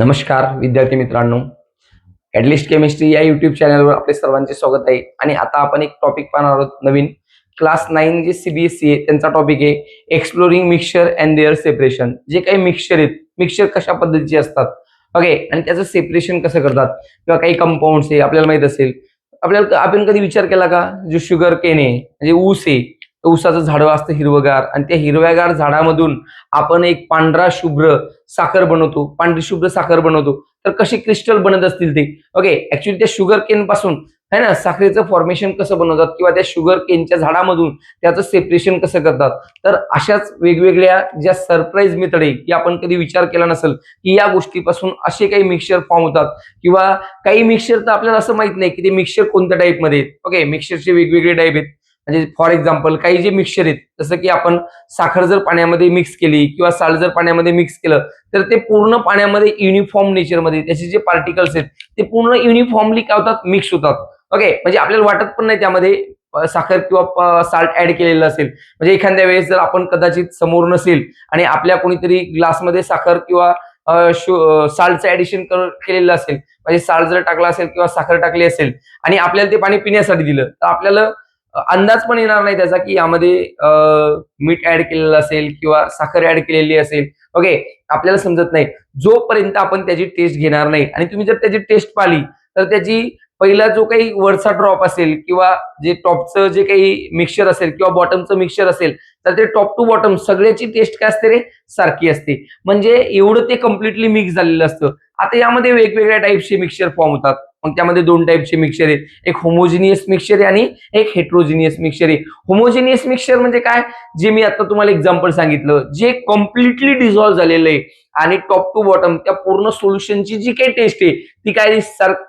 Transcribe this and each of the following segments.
नमस्कार विद्यार्थी मित्रांनो, ॲटलिस्ट केमिस्ट्री या यूट्यूब चॅनलवर आपले सर्वांचे स्वागत आहे. आणि आता आपण एक टॉपिक पाहणार आहोत. नवीन क्लास 9 जे सीबीएसई आहे त्यांचा टॉपिक आहे exploring mixture and their separation. जे काही मिक्सचर आहेत, मिक्सचर कशा पद्धतीचे असतात, ओके, आणि त्याचं सेपरेशन कसं करतात, किंवा काही कंपाऊंड्स आहे आपल्याला माहित असेल. आपण कधी विचार केला का, जो शुगर केन आहे म्हणजे ऊस आहे, ऊसाचं झाड असतं हिरवगार, आणि त्या हिरव्यागार झाडामधून आपण एक पांढरा शुभ्र साखर बनवतो, पांढरी शुभ्र साखर बनवतो. तर कसे क्रिस्टल बनत असतील ते, ओके. ऍक्च्युली त्या शुगर केन पासून है ना साखरेचं फॉर्मेशन कसं बनवतात, किंवा त्या शुगर केनच्या झाडामधून त्याचं सेपरेशन कसं करतात. तर अशाच वेगवेगळ्या ज्या सरप्राईज मेथड आहे की आपण कधी विचार केला नसेल की या गोष्टीपासून असे काही मिक्सचर फॉर्म होतात, किंवा काही मिक्सचर तर आपल्याला असं माहित नाही की ते मिक्सचर कोणत्या टाईपमध्ये आहेत. ओके, मिक्सचरचे वेगवेगळे टाईप आहेत. म्हणजे फॉर एक्झाम्पल काही जे मिक्सचर आहेत, जसं की आपण साखर जर पाण्यामध्ये मिक्स केली किंवा साल्ट जर पाण्यामध्ये मिक्स केलं, तर ते पूर्ण पाण्यामध्ये युनिफॉर्म नेचरमध्ये त्याचे जे पार्टिकल्स आहेत ते पूर्ण युनिफॉर्मली काय होतात, मिक्स होतात. ओके, म्हणजे आपल्याला वाटत पण नाही त्यामध्ये साखर किंवा साल्ट ऍड केलेलं असेल. म्हणजे एखाद्या वेळेस जर आपण कदाचित समोर नसेल आणि आपल्या कोणीतरी ग्लासमध्ये साखर किंवा साल्टचं ऍडिशन केलेलं असेल, म्हणजे साल्ट जर टाकला असेल किंवा साखर टाकली असेल आणि आपल्याला ते पाणी पिण्यासाठी दिलं, तर आपल्याला अंदाज पण येणार नाही त्याचा की यामध्ये मीठ ऍड केलेलं असेल किंवा साखर ऍड केलेली असेल. ओके, आपल्याला समजत नाही जोपर्यंत आपण त्याची टेस्ट घेणार नाही. आणि तुम्ही जर त्याची टेस्ट पाहिली तर त्याची पहिला जो काही वरचा ड्रॉप असेल किंवा जे टॉपचं जे काही मिक्सचर असेल किंवा बॉटमचं मिक्सचर असेल, तर ते टॉप टू बॉटम सगळ्याची टेस्ट काय असते रे, सारखी असते. म्हणजे एवढं ते कम्प्लिटली मिक्स झालेलं असतं. आता यामध्ये वेगवेगळ्या टाईपचे मिक्सचर फॉर्म होतात. मग त्यामध्ये दोन टाईपचे मिक्सचर आहेत, एक होमोजिनियस मिक्सचर आहे आणि एक हेट्रोजिनियस मिक्सचर आहे. होमोजिनियस मिक्सचर म्हणजे काय, जे मी आता तुम्हाला एक्झाम्पल सांगितलं, जे कम्प्लिटली डिझॉल्व्ह झालेलं आहे आणि टॉप टू बॉटम त्या पूर्ण सोल्युशनची जी काही टेस्ट आहे ती काय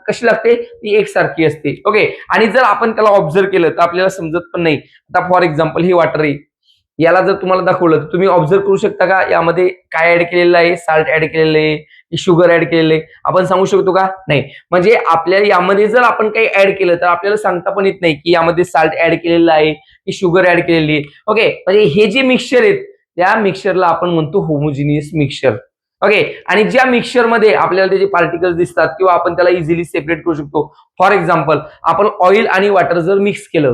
कशी लागते, ती एकसारखी असते. ओके, आणि जर आपण त्याला ऑब्झर्व केलं तर आपल्याला समजत पण नाही. आता फॉर एक्झाम्पल ही वॉटर आहे, याला जर तुम्हाला दाखवलं तर तुम्ही ऑब्झर्व करू शकता का यामध्ये काय ऍड केलेलं आहे, साल्ट ऍड केलेलं आहे, शुगर ऍड केलेलं आहे, आपण सांगू शकतो का, नाही. म्हणजे आपल्याला यामध्ये जर आपण काही ऍड केलं तर आपल्याला सांगता पण येत नाही की यामध्ये साल्ट ऍड केलेलं आहे की शुगर ऍड केलेली आहे. ओके, म्हणजे हे जे मिक्सचर आहेत त्या मिक्सचरला आपण म्हणतो होमोजिनियस मिक्सचर. ओके, आणि ज्या मिक्सचर मध्ये आपल्याला त्याचे पार्टिकल्स दिसतात किंवा आपण त्याला इझिली सेपरेट करू शकतो. फॉर एक्झाम्पल, आपण ऑइल आणि वॉटर जर मिक्स केलं,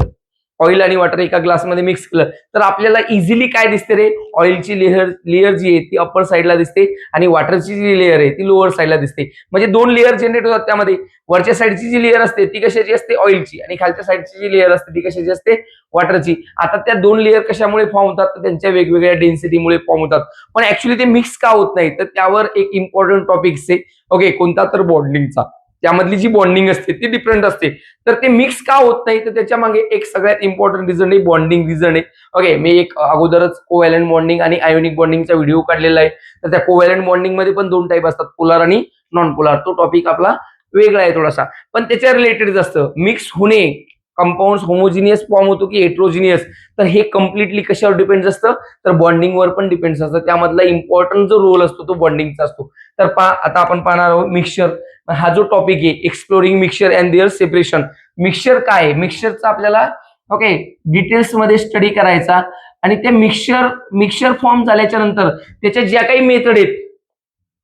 ऑइल आणि वॉटर एका ग्लासमध्ये मिक्स केलं, तर आपल्याला इझिली काय दिसते रे, ऑइलची लेअर जी आहे ती अप्पर साईडला दिसते आणि वॉटरची जी लेअर आहे ती लोअर साईडला दिसते. म्हणजे दोन लेअर जनरेट होतात त्यामध्ये. वरच्या साईडची जी लेअर असते ती कशाची असते, ऑइलची, आणि खालच्या साईडची जी लेअर असते ती कशाची असते, वॉटरची. आता त्या दोन लेअर कशामुळे फॉर्म होतात, तर त्यांच्या वेगवेगळ्या डेन्सिटीमुळे फॉर्म होतात. पण ऍक्च्युली ते मिक्स का होत नाही, तर त्यावर एक इम्पॉर्टंट टॉपिक आहे. ओके, कोणता, तर बॉन्डिंगचा. त्यामधली जी बॉन्डिंग असते ती डिफरंट असते. तर ते मिक्स का होत नाही, तर त्याच्या मागे एक सगळ्यात इम्पॉर्टंट रिझन आहे, बॉन्डिंग रिझन आहे. ओके, मी एक अगोदरच कोव्हॅलंट बॉन्डिंग आणि आयोनिक बॉन्डिंगचा व्हिडिओ काढलेला आहे. तर त्या कोव्हॅलंट बॉन्डिंग मध्ये पण दोन टाईप असतात, पोलार आणि नॉन पोलार. तो टॉपिक आपला वेगळा आहे थोडासा, पण त्याच्या रिलेटेड असतं. मिक्स होणे, कंपाऊंड होमोजिनियस फॉर्म होतो की हेट्रोजिनियस, तर हे कम्प्लिटली कशावर डिपेंड असतं, तर बॉन्डिंगवर पण डिपेंड असतं. त्यामधला इम्पॉर्टंट जो रोल असतो तो बॉन्डिंगचा असतो. तर आता आपण पाहणार आहोत मिक्सचर. हा जो टॉपिक आहे exploring mixture and their separation. Mixture काय आहे, मिक्सचरचा आपल्याला ओके डिटेल्स मध्ये स्टडी करायचा. आणि ते मिक्सचर फॉर्म झाल्याच्या नंतर त्याच्या ज्या काही मेथड आहेत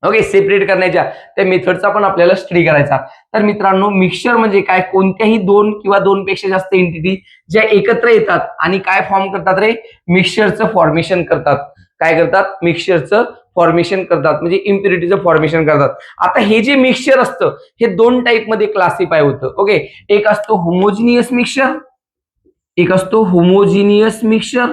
ओके सेपरेट करण्याच्या, त्या मेथडचा पण आपल्याला स्टडी करायचा. तर मित्रांनो, मिक्सचर म्हणजे काय, कोणत्याही दोन किंवा दोन पेक्षा जास्त एंटिटी ज्या एकत्र येतात आणि काय फॉर्म करतात रे, मिक्सचरचं फॉर्मेशन करतात. काय करतात, मिक्सचरचं फॉर्मेशन करतात, म्हणजे इम्प्युरिटीचं फॉर्मेशन करतात. आता हे जे मिक्सचर असतं हे दोन टाईप मध्ये क्लासिफाय होतं. ओके, एक असतो होमोजिनियस मिक्सचर, एक असतो होमोजिनियस मिक्सचर,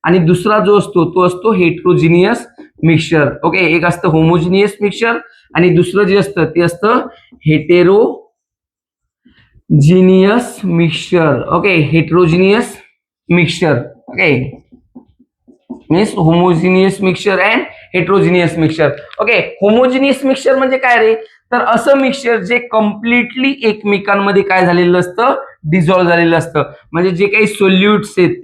आणि दुसरा जो असतो तो असतो हेट्रोजिनियस मिक्सचर. ओके, एक असतं होमोजिनियस मिक्सचर आणि दुसरं जे असतं ते असतं heterogeneous mixture. Okay, heterogeneous mixture. Okay, means homogeneous mixture and heterogeneous mixture. Okay, homogeneous mixture म्हणजे काय रे, तर असं मिक्सचर जे कम्प्लिटली एकमेकांमध्ये काय झालेलं असतं, डिझॉल्व्ह झालेलं असतं. म्हणजे जे काही सोल्युट्स आहेत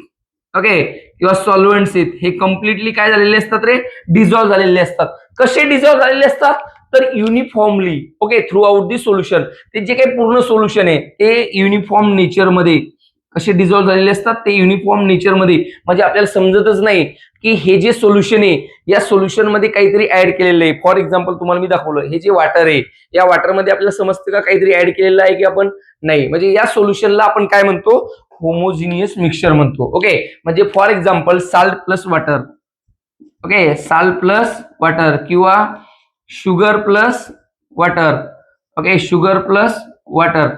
ओके किंवा सॉल्व्हंट्स आहेत हे कम्प्लिटली काय झालेले असतात रे, डिझॉल्व्ह झालेले असतात. कसे डिझॉल्व्ह झालेले असतात, तर uniformly. Okay, through out the solution. ते जे काही पूर्ण सोल्युशन आहे ते युनिफॉर्म नेचरमध्ये कसे डिझॉल्व्ह झालेले असतात ते युनिफॉर्म नेचरमध्ये, म्हणजे आपल्याला समजतच नाही की हे जे सोल्युशन आहे या सोल्युशन मध्ये काहीतरी ऍड केलेलं आहे. फॉर एक्झाम्पल तुम्हाला मी दाखवलं, हे जे वॉटर आहे या वॉटरमध्ये आपल्याला समजतं का काहीतरी ऍड केलेलं आहे की आपण नाही, म्हणजे या सोल्युशनला आपण काय म्हणतो, होमोजिनियस मिक्सचर म्हणतो. ओके, म्हणजे for example salt plus water, okay, salt plus water किंवा sugar plus water, okay, sugar plus water.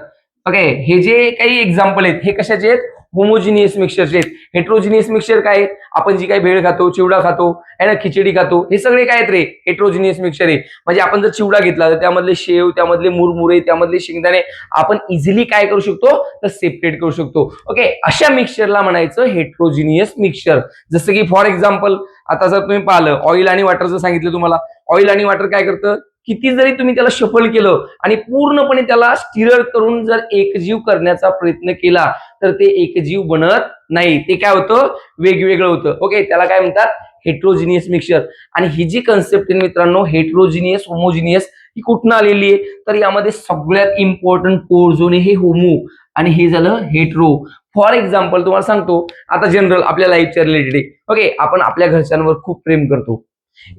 Okay, हे जे काही एक्झाम्पल आहेत हे कशाचे आहेत, होमोजिनियस मिक्सचरचे आहेत. हेट्रोजिनियस मिक्सचर काय, आपण जी काही भेळ खातो, चिवडा खातो आहे ना, खिचडी खातो, हे सगळे काय आहेत रे, हेट्रोजिनियस मिक्सचर आहे. म्हणजे आपण जर चिवडा घेतला तर त्यामधले शेव, त्यामधले मुरमुरे, त्यामधले शेंगदाणे आपण इझिली काय करू शकतो, तर सेपरेट करू शकतो. ओके, अशा मिक्सचरला म्हणायचं हेट्रोजिनियस मिक्सचर. जसं की फॉर एक्झाम्पल आता जर तुम्ही पाहिलं, ऑइल आणि वॉटरचं सांगितलं तुम्हाला, ऑइल आणि वॉटर काय करतं, किती जरी तुम्ही त्याला शफल केलं आणि पूर्णपणे त्याला स्टिरर करून जर एकजीव करण्याचा प्रयत्न केला तर ते एकजीव बनत नाही, ते काय होतं, वेगवेगळं होतं. ओके, त्याला काय म्हणतात, हेट्रोजिनियस मिक्सचर. आणि ही जी कन्सेप्ट आहे मित्रांनो, हेट्रोजिनियस होमोजिनियस, ही कुठून आलेली आहे, तर यामध्ये सगळ्यात इम्पॉर्टंट कोर झोन आहे हे होमो आणि हे झालं हेट्रो. फॉर एक्झाम्पल तुम्हाला सांगतो, आता जनरल आपल्या लाईफच्या रिलेटेड आहे. ओके, आपण आपल्या घरच्यांवर खूप प्रेम करतो.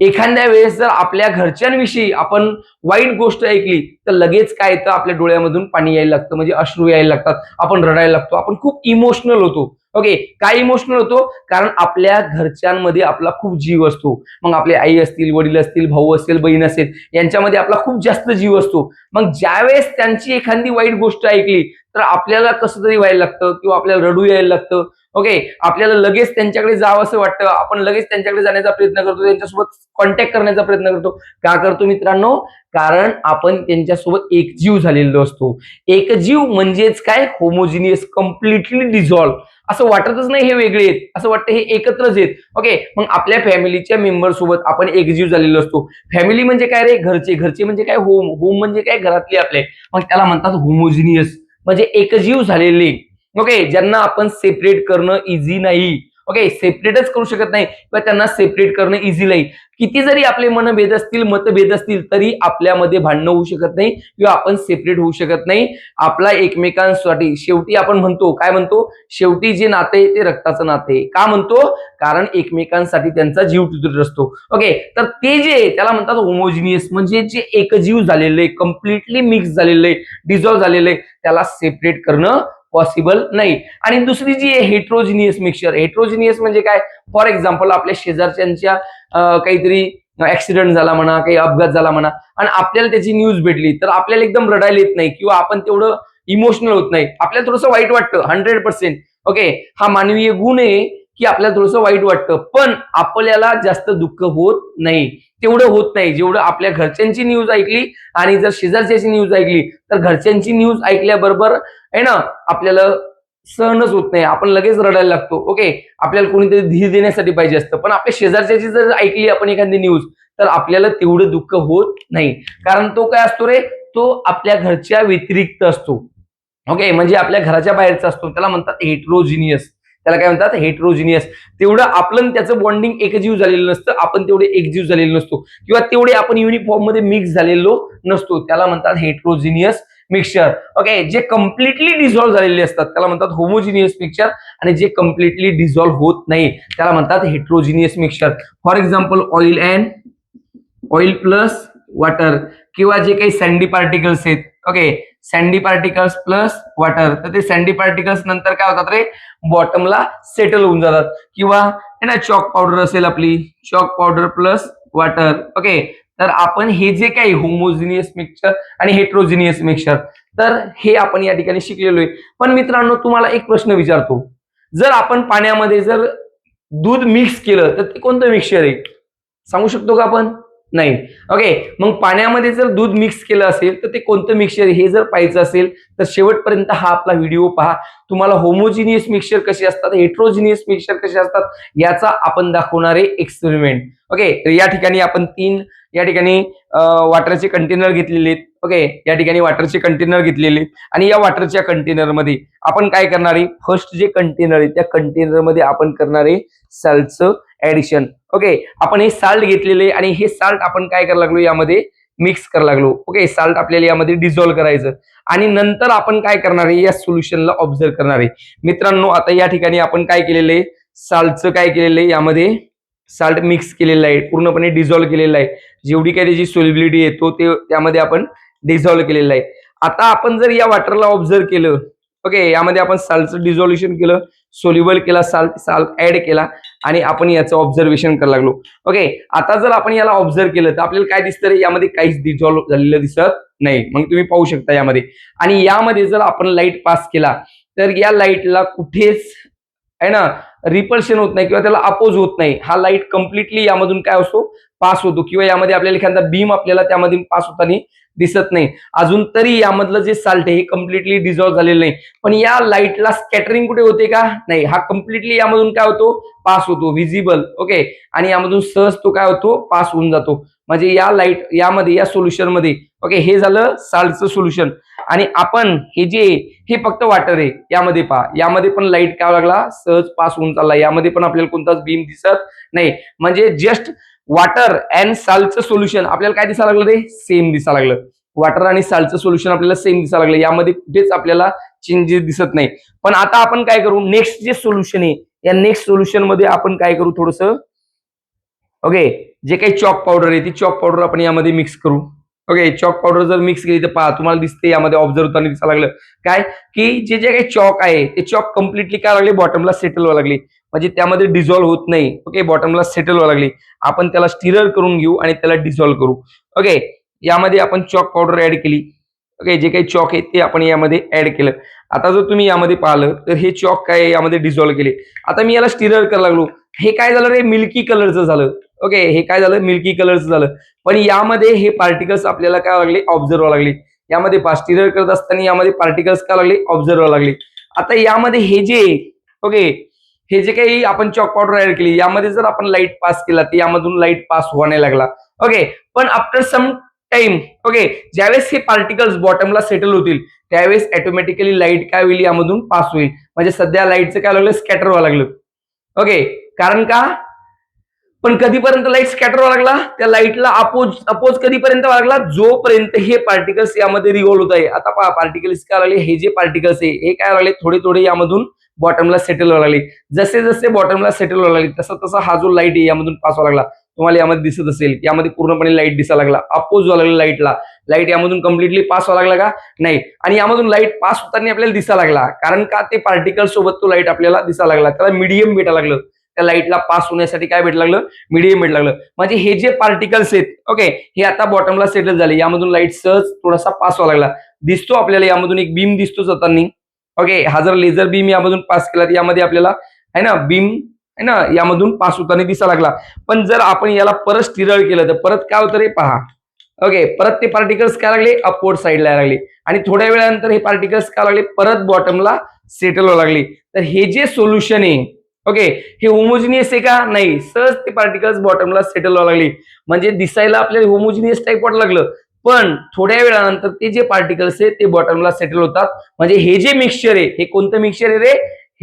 एखाद्या वेळेस जर आपल्या घरच्यांविषयी आपण वाईट गोष्ट ऐकली तर लगेच काय येतं, आपल्या डोळ्यामधून पाणी यायला लागतं, म्हणजे अश्रू यायला लागतात, आपण रडायला लागतो, आपण खूप इमोशनल होतो. ओके, काय इमोशनल होतो, कारण आपल्या घरच्यांमध्ये आपला खूप जीव असतो. मग आपले आई असतील, वडील असतील, भाऊ असेल, बहीण असेल, यांच्यामध्ये आपला खूप जास्त जीव असतो. मग ज्यावेळेस त्यांची एखादी वाईट गोष्ट ऐकली तर आपल्याला कसं तरी व्हायला लागतं किंवा आपल्याला रडू यायला लागतं. ओके, आपल्याला लगेच त्यांच्याकडे जावं असं वाटतं, आपण लगेच त्यांच्याकडे जाण्याचा प्रयत्न करतो, त्यांच्यासोबत कॉन्टॅक्ट करण्याचा प्रयत्न करतो. का करतो मित्रांनो, कारण आपण त्यांच्यासोबत एकजीव झालेलो असतो. एकजीव म्हणजेच काय, होमोजिनियस, कम्प्लिटली डिझॉल्व्ह. असं वाटतच नाही हे वेगळे आहेत, असं वाटतं हे एकत्रच आहेत. ओके, मग आपल्या फॅमिलीच्या मेंबर सोबत आपण एकजीव झालेलो असतो. फॅमिली म्हणजे काय रे, घरचे, घरचे म्हणजे काय, होम, होम म्हणजे काय, घरातले आपले, मग त्याला म्हणतात होमोजिनियस, म्हणजे एकजीव झालेले. ओके, ज्यांना आपण सेपरेट करणं इझी नाही. ओके, सेपरेटच करू शकत नाही किंवा त्यांना सेपरेट करणं इझी नाही. किती जरी आपले मनभेद असतील, मतभेद असतील, तरी आपल्यामध्ये भांडणं होऊ शकत नाही किंवा आपण सेपरेट होऊ शकत नाही. आपला एकमेकांसाठी शेवटी आपण म्हणतो, काय म्हणतो, शेवटी जे नाते ते रक्ताचं नाते. का म्हणतो, कारण एकमेकांसाठी त्यांचा जीव तुटत असतो. ओके, तर ते जे त्याला म्हणतात होमोजिनियस, म्हणजे जे एकजीव झालेले, कम्प्लिटली मिक्स झालेले, डिझॉल्व्ह झालेले, त्याला सेपरेट करणं पॉसिबल नाही. आणि दुसरी जी आहे हेट्रोजिनियस मिक्सचर. हेट्रोजिनियस म्हणजे काय, फॉर एक्झाम्पल आपल्या शेजारच्यांच्या काहीतरी ऍक्सिडेंट झाला म्हणा, काही अपघात झाला म्हणा आणि आपल्याला त्याची न्यूज भेटली तर आपल्याला एकदम रडायला येत नाही किंवा आपण तेवढं इमोशनल होत नाही, आपल्याला थोडंसं वाईट वाटतं 100%. ओके, हा मानवीय गुण आहे की आपल्याला थोडंसं वाईट वाटतं, पण आपल्याला जास्त दुःख होत नाही, तेवढं होत नाही जेवढं आपल्या घरच्यांची न्यूज ऐकली आणि जर शेजारच्याची न्यूज ऐकली तर घरच्यांची न्यूज ऐकल्याबरोबर आहे ना, आपल्याला सहनच होत नाही, आपण लगेच रडायला लागतो. ओके, आपल्याला कोणीतरी धीर देण्यासाठी पाहिजे असतं, पण आपल्या शेजारच्याची जर ऐकली आपण एखादी न्यूज तर आपल्याला तेवढं दुःख होत नाही, कारण तो काय असतो रे, तो आपल्या घरच्या व्यतिरिक्त असतो. ओके, म्हणजे आपल्या घराच्या बाहेरचा असतो, त्याला म्हणतात हेट्रोजिनियस. त्याला काय म्हणतात, हेट्रोजिनियस. तेवढं आपलं त्याचं बॉन्डिंग एकजीव झालेलं नसतं, आपण तेवढे एकजीव झालेलो नसतो किंवा तेवढे आपण युनिफॉर्म मध्ये मिक्स झालेलो नसतो, त्याला म्हणतात हेट्रोजिनियस मिक्सचर. ओके, जे कम्प्लिटली डिझॉल्व्ह झालेले असतात त्याला म्हणतात होमोजिनियस मिक्सचर आणि जे कम्प्लिटली डिझॉल्व्ह होत नाही त्याला म्हणतात heterogeneous mixture. For example oil and oil plus water किंवा जे काही सँडी पार्टिकल्स आहेत. Okay, sandy particles plus water, तर ते सँडी पार्टिकल्स नंतर काय होतात रे, बॉटमला सेटल होऊन जातात. किंवा है ना, चॉक पावडर असेल आपली, chalk powder plus water. Okay, तर आपण हे जे काही होमोजिनियस मिक्सचर आणि हेट्रोजिनियस मिक्सचर, तर हे आपण या ठिकाणी शिकलेलो आहे. पण मित्रांनो तुम्हाला एक प्रश्न विचारतो, जर आपण पाण्यामध्ये जर दूध मिक्स केलं तर ते कोणतं मिक्सचर आहे, सांगू शकतो का आपण, नाही. ओके, मग पाण्यामध्ये जर दूध मिक्स केलं असेल तर ते कोणतं मिक्सचर हे जर पाहायचं असेल तर शेवटपर्यंत हा आपला व्हिडिओ पहा. तुम्हाला होमोजिनियस मिक्सचर कसे असतात, हेट्रोजिनियस मिक्सचर कसे असतात याचा आपण दाखवणारे एक्सपेरिमेंट. ओके, तर या ठिकाणी आपण 3 या ठिकाणी वॉटरचे कंटेनर घेतलेले आहेत. ओके, या ठिकाणी वॉटरचे कंटेनर घेतलेले आणि या वॉटरच्या कंटेनरमध्ये आपण काय करणार आहे, फर्स्ट जे कंटेनर आहे त्या कंटेनरमध्ये आपण करणार आहे सॉल्टचं ऍडिशन. ओके, आपण हे साल्ट घेतलेले आणि हे साल्ट आपण काय करायला लागलो, यामध्ये मिक्स करायला लागलो. ओके, साल्ट आपल्याला यामध्ये डिझॉल्व्ह करायचं आणि नंतर आपण काय करणार आहे, या सोल्युशनला ऑब्झर्व करणार आहे. मित्रांनो, आता या ठिकाणी आपण काय केलेलं आहे, साल्टचं काय केलेलं आहे, यामध्ये साल्ट मिक्स केलेलं आहे, पूर्णपणे डिझॉल्व्ह केलेलं आहे. जेवढी काही त्याची सोल्युबिलिटी आहे तो त्यामध्ये आपण डिझॉल्व्ह केलेलं आहे. आता आपण जर या वॉटरला ऑब्झर्व केलं, ओके, यामध्ये आपण साल्टचं डिझॉल्युशन केलं, सोल्युबल केला, साल्ट ऍड केला आणि आपण याचं ऑब्झर्वेशन करायला लागलो. ओके, आता जर आपण याला ऑब्झर्व केलं तर आपल्याला काय दिसतं रे, यामध्ये काहीच डिझॉल्व्ह झालेलं दिसत नाही. मग तुम्ही पाहू शकता यामध्ये. आणि यामध्ये जर आपण लाईट पास केला तर या लाईटला कुठेच आहे ना रिपल्शन होत नाही किंवा त्याला अपोज होत नाही. हा लाईट कम्प्लिटली यामधून काय असतो, पास होतो किंवा यामध्ये आपल्याला एखादा बीम आपल्याला त्यामध्ये पास होताना दिसत नाही. अजून तरी यामधलं जे साल्ट आहे हे कम्प्लिटली डिझॉल्व्ह झालेलं नाही. पण या लाईटला स्कॅटरिंग कुठे होते का, नाही, हा कम्प्लिटली यामधून काय होतो, पास होतो, व्हिजिबल. ओके, आणि यामधून सहज तो काय होतो, पास होऊन जातो. म्हणजे या लाईट यामध्ये या सोल्युशन मध्ये, ओके, हे झालं साल्टचं सोल्युशन. आणि आपण हे फक्त वॉटर आहे, यामध्ये पहा, यामध्ये पण लाईट काय लागला, सहज पास होऊन चालला. यामध्ये पण आपल्याला कोणताच बीम दिसत नाही. म्हणजे जस्ट वॉटर अँड साल्टचं सोल्युशन आपल्याला काय दिसायला लागलं रे, सेम दिसायला लागलं. वॉटर आणि साल्टचं सोल्युशन आपल्याला सेम दिसायला लागलं. यामध्ये कुठेच आपल्याला चेंजेस दिसत नाही. पण आता आपण काय करू, नेक्स्ट जे सोल्युशन आहे या नेक्स्ट सोल्युशन मध्ये आपण काय करू, थोडस ओके, जे काही चॉक पावडर आहे ती चॉक पावडर आपण यामध्ये मिक्स करू. ओके, चॉक पावडर जर मिक्स केली तर पहा, तुम्हाला दिसते यामध्ये ऑब्झर्व होताना दिसायला लागलं काय, की जे जे काही चॉक आहे ते चॉक कम्प्लिटली काय लागले, बॉटमला सेटल व्हायला लागली. म्हणजे त्यामध्ये डिझॉल्व्ह होत नाही. ओके, बॉटमला सेटल व्हायला लागली. आपण त्याला स्टिरर करून घेऊ आणि त्याला डिझॉल्व्ह करू. ओके, यामध्ये आपण चॉक पावडर ऍड केली. ओके, जे काही चॉक आहे ते आपण यामध्ये ऍड केलं. आता जर तुम्ही यामध्ये पाहिलं तर हे चॉक काय यामध्ये डिझॉल्व्ह केले. आता मी याला स्टिरर करायला लागलो. हे काय झालं रे, मिल्की कलरचं झालं. ओके, हे काय झालं, मिल्की कलरचं झालं. पण यामध्ये हे पार्टिकल्स आपल्याला काय लागले, ऑब्झर्व व्हायला लागले. यामध्ये स्टिरर करत असताना यामध्ये पार्टिकल्स काय लागले, ऑब्झर्व व्हायला लागले. आता यामध्ये ओके, हे जे काही आपण चॉक पावडर ऍड केली यामध्ये जर आपण लाईट पास केला तर यामधून लाईट पास होवा नाही लागला. ओके, पण आफ्टर सम टाइम, ओके, ज्यावेळेस हे पार्टिकल्स बॉटमला सेटल होतील त्यावेळेस ऑटोमॅटिकली लाईट काय होईल, यामधून पास होईल. म्हणजे सध्या लाईटचं काय लागलं, स्कॅटर व्हायला लागलं. ओके, कारण का, पण कधीपर्यंत लाईट स्कॅटर व्हायला लागला, त्या लाईटला अपोज कधीपर्यंत व्हायला लागला, जोपर्यंत हे पार्टिकल्स यामध्ये रिव्हॉल्व होत आहे. आता पहा, पार्टिकल्स काय लागले, हे जे पार्टिकल्स आहे हे काय लागले, थोडे थोडे यामधून बॉटमला सेटल व्हायला लागले. जसे जसे बॉटमला सेटल व्हायला लागले तसा तसा हा जो लाईट आहे यामधून पास व्हायला लागला. तुम्हाला यामध्ये दिसत असेल यामध्ये पूर्णपणे लाईट दिसायला लागला, अपोज व्हायला लागला लाईटला. लाईट यामधून कम्प्लिटली पास व्हायला लागला का, नाही. आणि यामधून लाईट पास होताना आपल्याला दिसायला लागला, कारण का, ते पार्टिकल सोबत तो लाईट आपल्याला दिसायला लागला. त्याला मीडियम भेटायला लागलं. त्या लाईटला पास होण्यासाठी काय भेटलं लागलं, मीडियम भेटलं लागलं. म्हणजे हे जे पार्टिकल्स आहेत, ओके, हे आता बॉटमला सेटल झाले. यामधून लाईट सहज थोडासा पास व्हायला लागला. दिसतो आपल्याला यामधून एक बीम दिसतो जाताना. ओके, हा जर लेझर बीम यामधून पास केला तर यामध्ये आपल्याला आहे ना बीम आहे ना यामधून पास होताना दिसायला लागला. पण जर आपण याला परत स्टिरर केलं तर परत काय होतं रे, पहा. ओके, परत ते पार्टिकल्स काय लागले, अपवर्ड साईडला लागले. आणि थोड्या वेळानंतर हे पार्टिकल्स काय लागले, परत बॉटमला सेटल व्हायला लागले. तर हे जे सोल्युशन आहे, ओके, हे होमोजिनियस आहे का, नाही. सहज ते पार्टिकल्स बॉटमला सेटल व्हायला लागले. म्हणजे दिसायला आपल्याला होमोजिनियस टाईप वाटायला लागलं. पण थोड्या वेळानंतर ते जे पार्टिकल्स आहे ते बॉटमला सेटल होतात. म्हणजे हे जे मिक्सचर आहे हे कोणतं मिक्सचर आहे रे,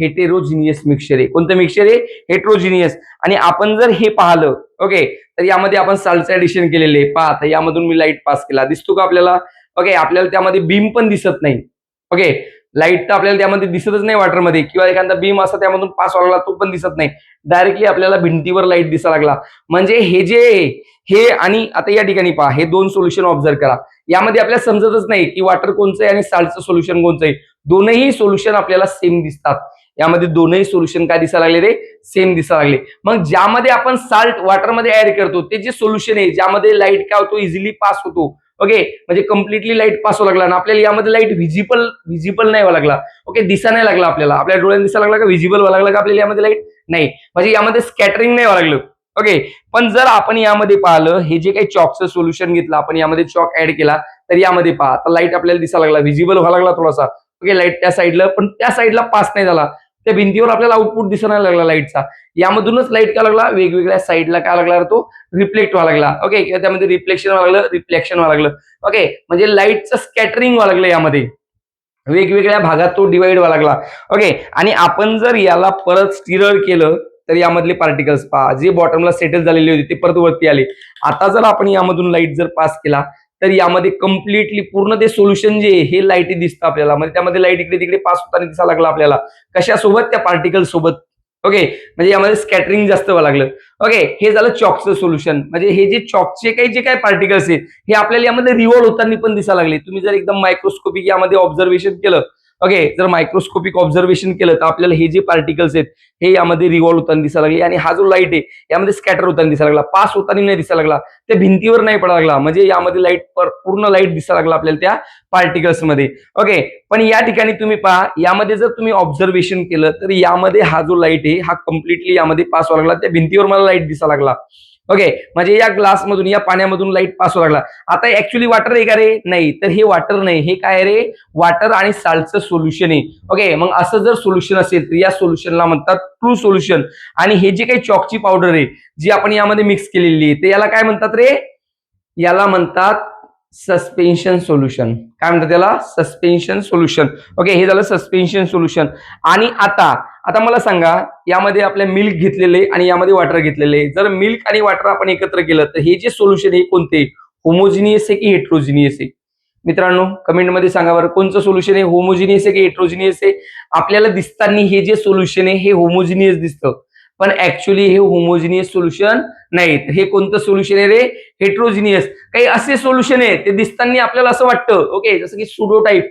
हेटेरोजिनियस मिक्सचर आहे. कोणतं मिक्सचर आहे, हेटेरोजिनियस. आणि आपण जर हे पाहिलं, ओके, तर यामध्ये आपण साल्टचं ऍडिशन केलेले आहे. पहा, आता यामधून मी लाईट पास केला, दिसतो का आपल्याला. ओके, आपल्याला त्यामध्ये बीम पण दिसत नाही. ओके, लाईट तर आपल्याला त्यामध्ये दिसतच नाही वॉटरमध्ये, किंवा एखादा बीम असा त्यामधून पास व्हायला लागला तो पण दिसत नाही. डायरेक्टली आपल्याला भिंतीवर लाईट दिसायला लागला. म्हणजे हे आणि आता या ठिकाणी पहा, हे दोन सोल्युशन ऑब्झर्व करा. यामध्ये आपल्याला समजतच नाही की वॉटर कोणचं आहे आणि साल्टचं सोल्युशन कोणचं आहे. दोनही सोल्युशन आपल्याला सेम दिसतात. यामध्ये दोनही सोल्युशन काय दिसायला लागले रे, सेम दिसायला लागले. मग ज्यामध्ये आपण साल्ट वॉटरमध्ये ऍड करतो ते जे सोल्युशन आहे ज्यामध्ये लाईट काय होतो, इझिली पास होतो. ओके, म्हणजे कम्प्लिटली लाईट पास व्हायला लागला. आपल्याला यामध्ये लाईट व्हिजिबल नाही व्हायला लागला. ओके, दिसा नाही लागला आपल्याला. आपल्या डोळ्यांना दिसायला लागला का, व्हिजिबल व्हायला लागला का आपल्याला यामध्ये लाईट, नाही. म्हणजे यामध्ये स्कॅटरिंग नाही व्हायला लागलं. ओके, पण जर आपण यामध्ये पाहिलं, हे जे काही चॉकचं सोल्युशन घेतलं आपण, यामध्ये चॉक ऍड केला तर यामध्ये पहा, आता लाईट आपल्याला दिसायला लागला, व्हिजिबल व्हायला लागला थोडासा. ओके, लाईट त्या साईडला, पण त्या साईडला पास नाही झाला. त्या भिंतीवर आपल्याला आउटपुट दिसायला लागला लाईटचा. यामधूनच लाईट काय लागला, वेगवेगळ्या साईडला काय लागला, तो रिफ्लेक्ट व्हायला लागला. ओके, किंवा त्यामध्ये रिफ्लेक्शन व्हायला लागलं, रिफ्लेक्शन व्हायला लागलं. ओके, म्हणजे लाईटचं स्कॅटरिंग व्हायला लागलं. यामध्ये वेगवेगळ्या भागात तो डिवाइड व्हायला लागला. ओके, आणि आपण जर याला परत स्टिरर केलं तर यामधले पार्टिकल्स पहा, जे बॉटमला सेटल झालेले होते ते परत वरती आले. आता जर आपण यामधून लाईट जर पास केला तर यामध्ये कम्प्लिटली पूर्ण ते सोल्युशन जे हे लाईट दिसतं आपल्याला, म्हणजे त्यामध्ये लाईट इकडे तिकडे पास होताना दिसायला लागला आपल्याला. कशासोबत? त्या पार्टिकल सोबत. ओके, म्हणजे यामध्ये स्कॅटरिंग जास्त व्हावं लागलं. ओके, हे झालं चॉकचं सोल्युशन. म्हणजे हे जे चॉकचे जे काही पार्टिकल्स आहेत हे आपल्याला यामध्ये रिव्हॉल्व होताना पण दिसायला लागले. तुम्ही जर एकदम मायक्रोस्कोपिक यामध्ये ऑब्झर्वेशन केलं, ओके, जर मायक्रोस्कोपिक ऑब्झर्वेशन केलं तर आपल्याला हे जे पार्टिकल्स आहेत हे यामध्ये रिव्हॉल्व होताना दिसायला लागले, आणि हा जो लाईट आहे यामध्ये स्कॅटर होताना दिसायला लागला, पास होताना नाही दिसायला लागला, त्या भिंतीवर नाही पडायला लागला. म्हणजे यामध्ये लाईट पूर्ण लाईट दिसायला लागला आपल्याला त्या पार्टिकल्स मध्ये. ओके, पण या ठिकाणी तुम्ही पहा, यामध्ये जर तुम्ही ऑब्झर्वेशन केलं तर यामध्ये हा जो लाईट आहे हा कम्प्लिटली यामध्ये पास व्हायला लागला, त्या भिंतीवर मला लाईट दिसायला लागला. ओके, म्हणजे या ग्लासमधून या पाण्यामधून लाईट पास व्हायला लागला. आता ऍक्च्युली वॉटर आहे का रे? नाही, तर हे वॉटर नाही, हे काय रे? वॉटर आणि साल्टचं सोल्युशन आहे. ओके, मग असं जर सोल्युशन असेल तर या सोल्युशनला म्हणतात ट्रू सोल्युशन. आणि हे जे काही चॉकची पावडर आहे जी आपण यामध्ये मिक्स केलेली आहे, ते याला काय म्हणतात रे? याला म्हणतात सस्पेन्शन सोल्युशन. काय म्हणतात त्याला? Suspension solution. ओके, हे झालं सस्पेन्शन सोल्युशन. आणि आता आता मला सांगा, यामध्ये आपल्या मिल्क घेतलेले आणि यामध्ये वॉटर घेतलेले, जर मिल्क आणि वॉटर आपण एकत्र केलं तर हे जे सोल्युशन आहे कोणते? होमोजिनियस आहे की हेट्रोजिनियस आहे? मित्रांनो कमेंटमध्ये सांगा बरं, कोणतं सोल्युशन आहे? होमोजिनियस आहे की हेट्रोजिनियस आहे? आपल्याला दिसताना हे जे सोल्युशन आहे हे होमोजिनियस दिसतं, पण ऍक्च्युली हे होमोजिनियस सोल्युशन नाही. हे कोणतं सोल्युशन आहे रे? हेट्रोजिनियस. काही असे सोल्युशन आहे ते दिसताना आपल्याला असं वाटतं, ओके, जसं की सुडो टाईप.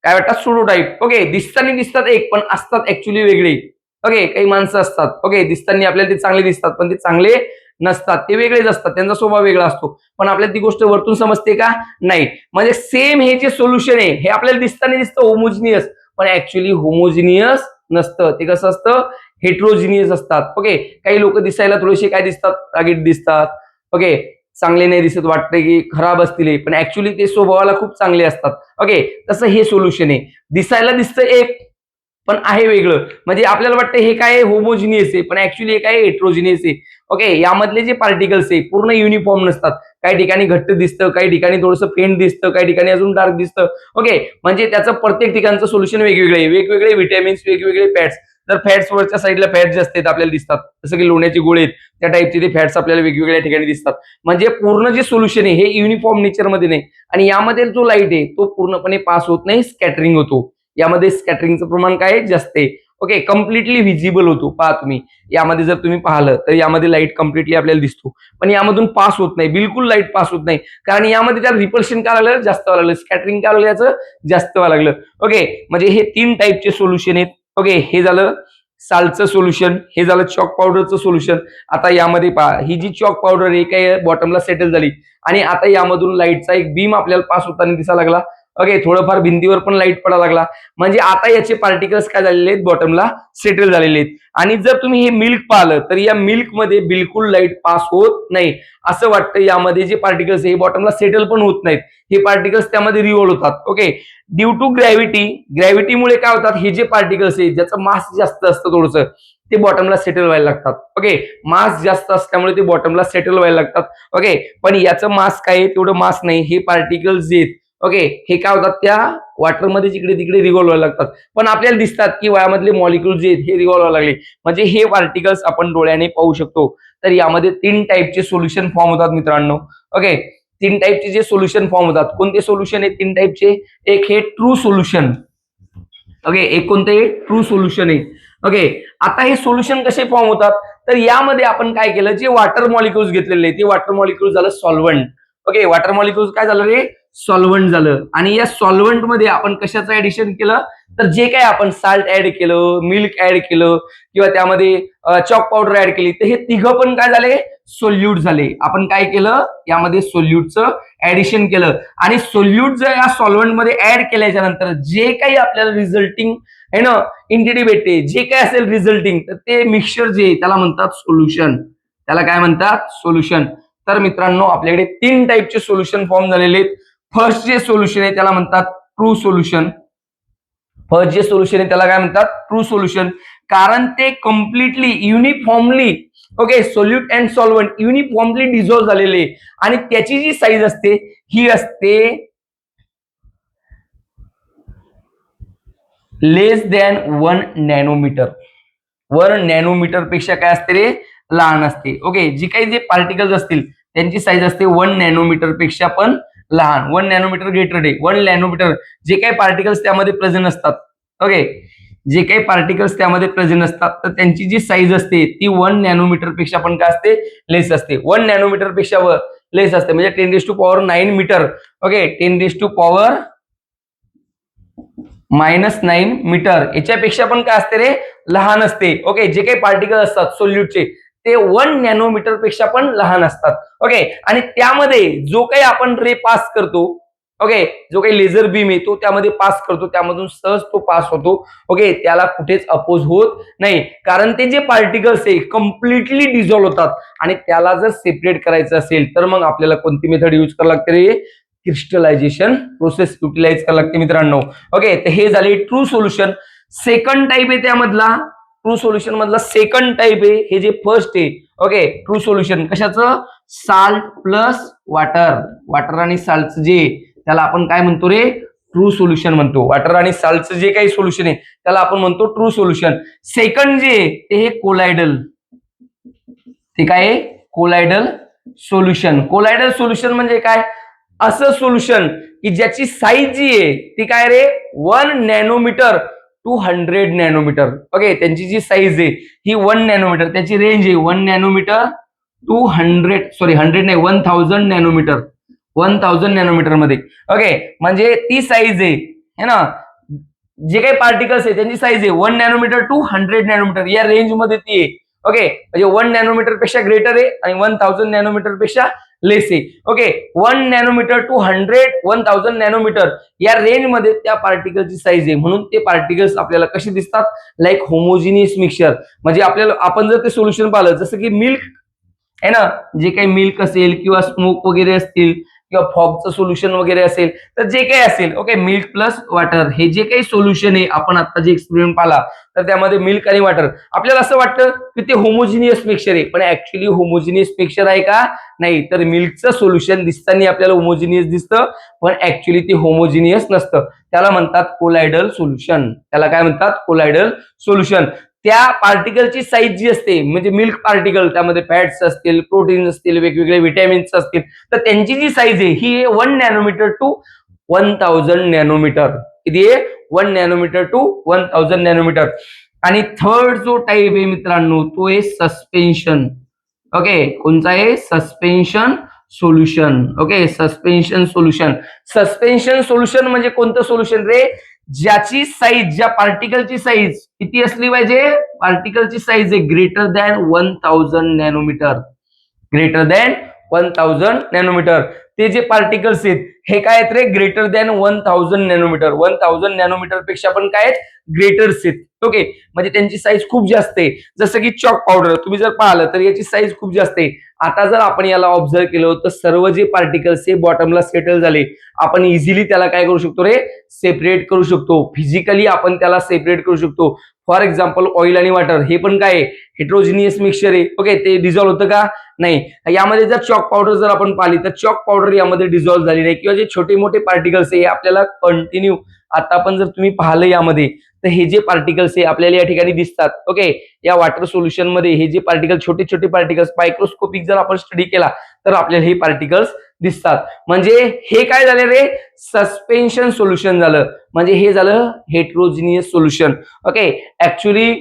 काय वाटतात? Sudo type. ओके, दिसताना दिसतात एक, पण असतात ऍक्च्युली वेगळे. ओके, काही माणसं असतात, ओके, दिसताना आपल्याला ते चांगले दिसतात पण ते चांगले नसतात, ते वेगळेच असतात, त्यांचा स्वभाव वेगळा असतो. पण आपल्याला ती गोष्ट वरतून समजते का? नाही. म्हणजे सेम हे जे सोल्युशन आहे हे आपल्याला दिसताना दिसतं होमोजिनियस, पण ऍक्च्युली होमोजिनियस नसतं. ते कसं असतं? हेट्रोजिनियस असतात. ओके, काही लोक दिसायला थोडेसे काय दिसतात? रागीट दिसतात. ओके, चांगले नाही दिसत, वाटतं की खराब असतील, पण ऍक्च्युली ते स्वभावाला खूप चांगले असतात. ओके, तसं हे सोल्युशन आहे. दिसायला दिसतं एक, पण आहे वेगळं. म्हणजे आपल्याला वाटतं हे काय होमोजिनियस आहे, पण ऍक्च्युली हे काय हेट्रोजिनियस आहे. ओके, यामधले जे पार्टिकल्स आहे पूर्ण युनिफॉर्म नसतात. काही ठिकाणी घट्ट दिसतं, काही ठिकाणी थोडंसं फेंट दिसतं, काही ठिकाणी अजून डार्क दिसतं. ओके, म्हणजे त्याचं प्रत्येक ठिकाणचं सोल्युशन वेगवेगळे आहे. वेगवेगळे व्हिटॅमिन्स, वेगवेगळे फॅट्स. जर फॅट्स वरच्या साईडला फॅट जास्त आहेत आपल्याला दिसतात, जसं की लोण्याची गोळे आहेत, त्या टाईपचे ते फॅट्स आपल्याला वेगवेगळ्या ठिकाणी दिसतात. म्हणजे पूर्ण जे सोल्युशन आहे हे युनिफॉर्म नेचरमध्ये नाही. आणि यामध्ये जो लाईट आहे तो पूर्णपणे पास होत नाही, स्कॅटरिंग होतो. यामध्ये स्कॅटरिंगचं प्रमाण काय जास्त आहे. ओके, कम्प्लिटली व्हिजिबल होतो. पहा तुम्ही, यामध्ये जर तुम्ही पाहिलं तर यामध्ये लाईट कम्प्लिटली आपल्याला दिसतो, पण यामधून पास होत नाही, बिलकुल लाईट पास होत नाही. कारण यामध्ये त्याला रिपल्शन काय लागलं? जास्त व्हायला लागलं. स्कॅटरिंग काय लागलं? याचं जास्त व्हायला लागलं. ओके, म्हणजे हे 3 टाईपचे सोल्युशन आहेत. ओके, हे झालं साल्टचं सोल्युशन, हे झालं चॉक पावडरचं सोल्युशन. आता यामध्ये पहा, ही जी चॉक पावडर आहे काय बॉटमला सेटल झाली, आणि आता यामधून लाईटचा एक बीम आपल्याला पास होताना दिसायला लागला. ओके, थोडंफार भिंतीवर पण लाईट पडायला लागला. म्हणजे आता याचे पार्टिकल्स काय झालेले आहेत? बॉटमला सेटल झालेले आहेत. आणि जर तुम्ही हे मिल्क पाहिलं तर या मिल्क मध्ये बिलकुल लाईट पास होत नाही. असं वाटतं यामध्ये जे पार्टिकल्स आहे बॉटमला सेटल पण होत नाहीत, हे पार्टिकल्स त्यामध्ये रिव्हॉल्व होतात. ओके, ड्यू टू ग्रॅव्हिटीमुळे काय होतात? हे जे पार्टिकल्स आहे ज्याचं मास जास्त असतं थोडंसं, ते बॉटमला सेटल व्हायला लागतात. ओके, मास जास्त असल्यामुळे ते बॉटमला सेटल व्हायला लागतात. ओके, पण याचं मास काय आहे? तेवढं मास नाही. हे पार्टिकल्स जे आहेत, ओके, हे काय होतात? त्या वॉटरमध्ये जिकडे तिकडे रिव्हॉल्व व्हायला लागतात. पण आपल्याला दिसतात की वयामधले मॉलिक्युल जे आहेत हे रिव्हॉल्व व्हायला लागले. म्हणजे हे पार्टिकल्स आपण डोळ्याने पाहू शकतो. तर यामध्ये 3 टाईपचे सोल्युशन फॉर्म होतात मित्रांनो. ओके, 3 टाईपचे जे सोल्युशन फॉर्म होतात. कोणते सोल्युशन आहे 3 टाईपचे? एक हे ट्रू सोल्युशन. ओके, एक कोणते? ट्रू सोल्युशन आहे. ओके, आता हे सोल्युशन कसे फॉर्म होतात? तर यामध्ये आपण काय केलं? जे वॉटर मॉलिक्युल्स घेतलेले ते वॉटर मॉलिक्युल झालं सॉल्व्हंट. ओके, वॉटर मॉलिक्युल्स काय झालं रे? सॉल्व्हंट झालं. आणि या सॉल्व्हंट मध्ये आपण कशाचं ऍडिशन केलं? तर जे काय आपण साल्ट ऍड केलं, मिल्क ऍड केलं, किंवा त्यामध्ये चॉक पावडर ऍड केली, तर हे तिघं पण काय झाले? सोल्यूट झाले. आपण काय केलं? यामध्ये सोल्यूटचं ऍडिशन केलं, आणि सोल्यूट जर या सॉल्व्हंट मध्ये ऍड केल्याच्या नंतर जे काही आपल्याला रिझल्टिंग आहे ना इंटिटी भेटते, जे काय असेल रिझल्टिंग, तर ते मिक्सचर जे त्याला म्हणतात सोल्युशन. त्याला काय म्हणतात? सोल्युशन. तर मित्रांनो आपल्याकडे 3 टाईपचे सोल्युशन फॉर्म झालेले आहेत. फर्स्ट जे सोल्युशन आहे त्याला म्हणतात ट्रू सोल्युशन. फर्स्ट जे सोल्युशन आहे त्याला काय म्हणतात? True solution. कारण ते completely uniformly, okay, solute and solvent uniformly dissolve झालेले, आणि त्याची जी साईज असते ही असते लेस दॅन 1 नॅनोमीटर. 1 नॅनोमीटर पेक्षा काय असते रे? लहान असते. ओके, जी काही जे पार्टिकल्स असतील त्यांची साईज असते 1 नॅनोमीटर पेक्षा पण लहान. 1 नॅनोमीटर ग्रेटर आहे. 1 नॅनोमीटर जे काही पार्टिकल्स त्यामध्ये प्रेझेंट असतात, ओके, जे काही पार्टिकल्स त्यामध्ये प्रेझेंट असतात तर त्यांची जी साईज असते ती 1 नॅनोमीटर पेक्षा पण काय असते, लेस असते. 1 नॅनोमीटर पेक्षा लेस असते म्हणजे 10⁹ मीटर. ओके, 10⁻⁹ मीटर याच्यापेक्षा पण काय असते रे, लहान असते. ओके, जे काही पार्टिकल असतात सोल्यूटचे ते 1 नॅनोमीटर पेक्षा पण लहान असतात. ओके, आणि त्यामध्ये जो काही आपण रे पास करतो, ओके, जो काही लेझर बीम आहे तो त्यामध्ये पास करतो, त्यामधून सहज तो पास होतो. ओके, त्याला कुठेच अपोज होत नाही, कारण ते जे पार्टिकल्स आहे कम्प्लिटली डिझॉल्व्ह होतात. आणि त्याला जर सेपरेट करायचं असेल तर मग आपल्याला कोणती मेथड यूज करावी लागते रे, क्रिस्टलायझेशन प्रोसेस युटिलाइज करावी लागते मित्रांनो. ओके, तर हे झाले ट्रू सोल्युशन. सेकंड टाइप आहे त्यामधला, ट्रू सोल्युशन मधला सेकंड टाइप आहे, हे जे फर्स्ट आहे. ओके, ट्रू सोल्युशन कशाचं, साल्ट प्लस वॉटर. वॉटर आणि साल्टचं जे त्याला आपण काय म्हणतो रे, ट्रू सोल्युशन म्हणतो. वॉटर आणि साल्टचं जे काही सोल्युशन आहे त्याला आपण म्हणतो ट्रू सोल्युशन. सेकंड जे ते हे कोलायडल, ते काय आहे, कोलायडल सोल्युशन. कोलायडल सोल्युशन म्हणजे काय, असं सोल्युशन की ज्याची साईज जी आहे ती काय रे, 1 नॅनोमीटर टू 100 नॅनोमीटर. ओके, त्यांची जी साईज आहे ही 1 नॅनोमीटर, त्याची रेंज आहे 1 नॅनोमीटर टू 100 नाही 1000 नॅनोमीटर, 1000 नॅनोमीटर मध्ये. ओके, म्हणजे ती साईज आहे ना, जे काही पार्टिकल्स आहे त्यांची साईज आहे 1 नॅनोमीटर टू 100 नॅनोमीटर या रेंज मध्ये ती आहे. ओके, म्हणजे 1 नॅनोमीटर पेक्षा ग्रेटर आहे आणि 1000 नॅनोमीटर पेक्षा लेस आहे. ओके, 1 नॅनोमीटर टू 1000 नॅनोमीटर या रेंज मध्ये त्या पार्टिकलची साईज आहे. म्हणून ते पार्टिकल्स आपल्याला कसे दिसतात, लाईक होमोजिनियस मिक्सचर. म्हणजे आपल्याला आपण जर ते सोल्युशन पाहिलं, जसं की मिल्क आहे ना, जे काही मिल्क असेल किंवा स्मोक वगैरे असतील किंवा फॉगचं सोल्युशन वगैरे असेल, तर जे काही असेल, ओके, मिल्क प्लस वॉटर हे जे काही सोल्युशन आहे, आपण आता जे एक्सपेरिमेंट पाहिला तर त्यामध्ये मिल्क आणि वॉटर, आपल्याला असं वाटतं की ते होमोजिनियस मिक्सचर आहे, पण ऍक्च्युली होमोजिनियस मिक्सचर आहे का, नाही. तर मिल्कचं सोल्युशन दिसताना आपल्याला होमोजिनियस दिसतं, पण ऍक्च्युली ते होमोजिनियस नसतं. त्याला म्हणतात कोलायडल सोल्युशन. त्याला काय म्हणतात, कोलायडल सोल्युशन. त्या पार्टिकलची साईज जी असते, म्हणजे मिल्क पार्टिकल, त्यामध्ये फॅट्स असतील, प्रोटीन्स असतील, वेगवेगळे विटॅमिन्स असतील, तर त्यांची जी साईज आहे ही 1 नॅनोमीटर टू 1000 नॅनोमीटर. किती आहे, 1 नॅनोमीटर टू 1000 नॅनोमीटर. आणि थर्ड जो टाईप आहे मित्रांनो तो आहे सस्पेन्शन. ओके, कोणता आहे, suspension solution. Okay, suspension solution. Suspension solution म्हणजे कोणतं सोल्युशन रे, ज्याची साईज, ज्या पार्टिकलची साईज किती असली पाहिजे, पार्टिकलची साईज आहे greater than 1000 nanometre, greater than 1000 nanometre. ते जे पार्टिकल्स आहेत हे काय आहेत रे, ग्रेटर दॅन 1000 नॅनोमीटर. 1000 नॅनोमीटर पेक्षा पण काय आहेत, ग्रेटर्स आहेत. ओके, म्हणजे त्यांची साईज खूप जास्त आहे. जसं की चॉक पावडर तुम्ही जर पाहिलं तर याची साईज खूप जास्त आहे. आता जर आपण याला ऑब्झर्व केलं तर सर्व जे पार्टिकल्स हे बॉटमला सेटल झाले, आपण इझिली त्याला काय करू शकतो रे, सेपरेट करू शकतो. फिजिकली आपण त्याला सेपरेट करू शकतो. फॉर एक्झाम्पल ऑइल आणि वॉटर हे पण काय आहे, हेट्रोजिनियस मिक्सचर आहे. ओके, ते डिझॉल्व्ह होतं का, नाही. यामध्ये जर चॉक पावडर जर आपण पाहिली तर चॉक पावडर यामध्ये डिझॉल्व्ह झाली नाही, किंवा जे छोटे मोठे पार्टिकल्स आहे हे आपल्याला कंटिन्यू, आता आपण जर तुम्ही पाहिलं यामध्ये, तर हे जे पार्टिकल्स आहे आपल्याला या ठिकाणी दिसतात. ओके, या वॉटर सोल्युशन मध्ये हे जे पार्टिकल, छोटे छोटे पार्टिकल्स, मायक्रोस्कोपिक जर आपण स्टडी केला तर आपल्याला हे पार्टिकल्स दिसतात. म्हणजे हे काय झाले रे, सस्पेन्शन सोल्युशन झालं. म्हणजे हे झालं heterogeneous solution. Okay, actually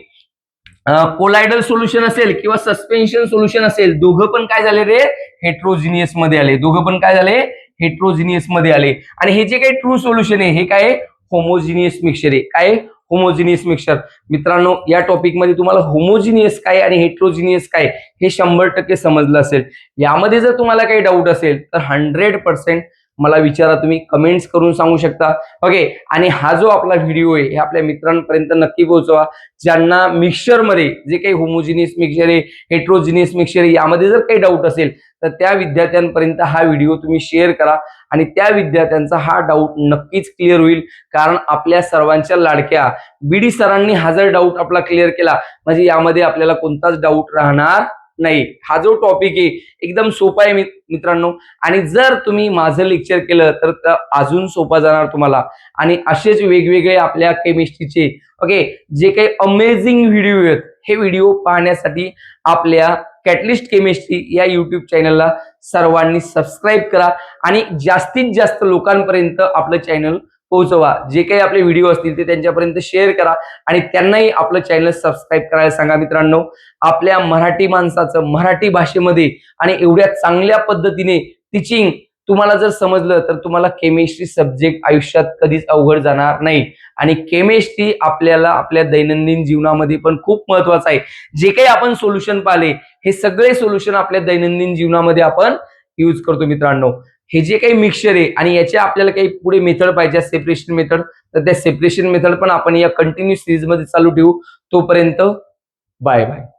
colloidal solution असेल किंवा सस्पेन्शन सोल्युशन असेल, दोघं पण काय झाले रे, हेट्रोजिनियस मध्ये आले. दोघं पण काय झाले, हेट्रोजिनियस मध्ये आले. आणि हे जे काही ट्रू सोल्युशन आहे हे काय, होमोजिनियस मिक्सचर आहे. काय, होमोजिनियस मिक्सचर. मित्रांनो, या टॉपिक मध्ये तुम्हाला होमोजिनियस काय आणि हेट्रोजिनियस काय हे 100% समजलं असेल. यामध्ये जर तुम्हाला काही डाऊट असेल तर 100% मला विचारा, तुम्ही कमेंट्स करून सांगू शकता. ओके, आणि हा जो आपला व्हिडिओ आहे हे आपल्या मित्रांपर्यंत नक्की पोहोचवा, ज्यांना मिक्सचर मध्ये जे काही होमोजिनियस मिक्सचर आहे, हेट्रोजिनियस मिक्सचर आहे, यामध्ये जर काही डाऊट असेल तर त्या विद्यार्थ्यांपर्यंत हा व्हिडिओ तुम्ही शेअर करा, आणि त्या विद्यार्थ्यांचा हा डाऊट नक्कीच क्लिअर होईल. कारण आपल्या सर्वांच्या लाडक्या बीडी सरांनी हा जर डाऊट आपला क्लिअर केला म्हणजे यामध्ये आपल्याला कोणताच डाऊट राहणार नाही. हा जो टॉपिक आहे एकदम सोपा आहे मित्रांनो, आणि जर तुम्ही माझं लेक्चर केलं तर अजून सोपा जाणार तुम्हाला. आणि असेच वेगवेगळे आपल्या केमिस्ट्रीचे ओके जे काही अमेझिंग व्हिडिओ आहेत हे व्हिडिओ पाहण्यासाठी आपल्या कॅटलिस्ट केमिस्ट्री या युट्यूब चॅनलला सर्वांनी सबस्क्राईब करा आणि जास्तीत जास्त लोकांपर्यंत आपलं चॅनल पोहोचवा. जे काही आपले व्हिडिओ असतील ते त्यांच्यापर्यंत शेअर करा आणि त्यांनाही आपलं चॅनल सबस्क्राईब करायला सांगा. मित्रांनो, आपल्या मराठी माणसाचं मराठी भाषेमध्ये आणि एवढ्या चांगल्या पद्धतीने टीचिंग तुम्हाला जर समजलं तर तुम्हाला केमिस्ट्री सब्जेक्ट आयुष्यात कधीच अवघड जाणार नाही. आणि केमिस्ट्री आपल्याला आपल्या दैनंदिन जीवनामध्ये पण खूप महत्वाचं आहे. जे काही आपण सोल्युशन पाहिले हे सगळे सोल्युशन आपल्या दैनंदिन जीवनामध्ये आपण यूज करतो. मित्रांनो, हे जे काही मिक्सचर आहे आणि याच्या आपल्याला काही पुढे मेथड पाहिजे सेपरेशन मेथड, तर त्या सेपरेशन मेथड पण आपण या कंटिन्यू सिरीज मध्ये चालू ठेवू. तोपर्यंत बाय बाय.